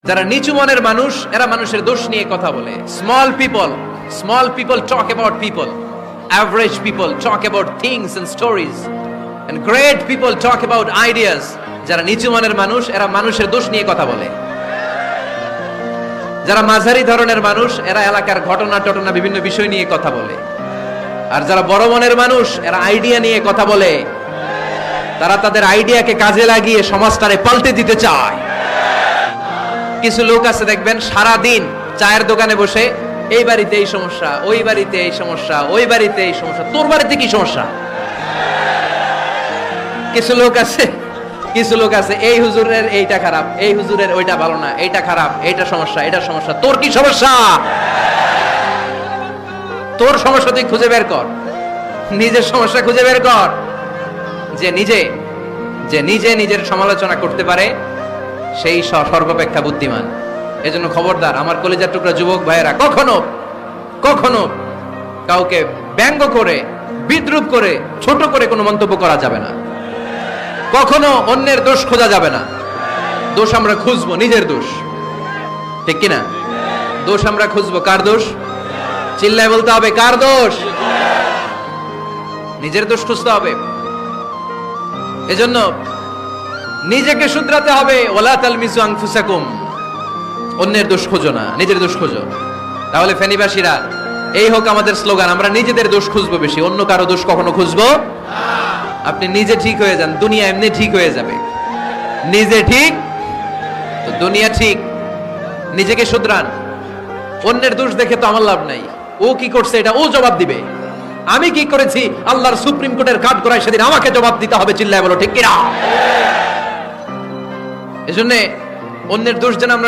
যারা নিচু মনের মানুষ এরা মানুষের দোষ নিয়ে কথা বলে। Small people talk about people, average people talk about things and stories, and great people talk about ideas. যারা নিচু মনের মানুষ এরা মানুষের দোষ নিয়ে কথা বলে। যারা মাঝারি ধরনের মানুষ এরা এলাকার ঘটনা টটনা বিভিন্ন বিষয় নিয়ে কথা বলে। আর যারা বড় মনের মানুষ এরা আইডিয়া নিয়ে কথা বলে। তারা তাদের আইডিয়াকে কাজে লাগিয়ে সমাজটারে পাল্টে দিতে চায়। কিছু লোক আছে দেখবেন সারা দিন চায়ের দোকানে বসে এই বাড়িতে এই সমস্যা, ওই বাড়িতে এই সমস্যা, ওই বাড়িতে এই সমস্যা, তোর বাড়িতে কি সমস্যা। কিছু লোক আছে এই হুজুরের এইটা খারাপ, এই হুজুরের ওইটা ভালো না, এইটা খারাপ, এইটা সমস্যা, এটা সমস্যা, তোর কি সমস্যা? তোর সমস্যা তুই খুঁজে বের কর, নিজের সমস্যা খুঁজে বের কর। যে নিজে নিজের সমালোচনা করতে পারে সেই সর্বাপেক্ষা বুদ্ধিমান। এজন্য খবরদার আমার কলিজার টুকরা যুবক ভাইয়েরা, কখনো কাউকে ব্যঙ্গ করে, বিদ্রূপ করে, ছোট করে কোনো মন্তব্য করা যাবে না। কখনো অন্যের দোষ খোঁজা যাবে না। দোষ আমরা খুঁজবো, নিজের দোষ, ঠিক কিনা? দোষ আমরা খুঁজবো, কার দোষ? চিল্লায় বলতে হবে, কার দোষ? নিজের দোষ খুঁজতে হবে। এজন্য নিজেকে শুধরাতে হবে। ওয়ালা তালমিজু আনফুসাকুম, অন্যের দোষ খোঁজো না, নিজের দোষ খোঁজো। তাহলে ফেনীবাসীরা, এই হোক আমাদের স্লোগান, আমরা নিজেদের দোষ খুঁজবো বেশি, অন্য কারো দোষ কখনো খুঁজবো। আপনি নিজে ঠিক হয়ে যান, দুনিয়া এমনি ঠিক হয়ে যাবে। নিজে ঠিক তো দুনিয়া ঠিক। নিজেকে শুধরান। অন্যের দোষ দেখে তো আমার লাভ নাই। ও কি করছে এটা ও জবাব দিবে, আমি কি করেছি আল্লাহর সুপ্রিম কোর্টের কাঠ করায় সেদিন আমাকে জবাব দিতে হবে। চিল্লায় বলো ঠিক কিনা? এজন্য অন্যের দোষ যেন আমরা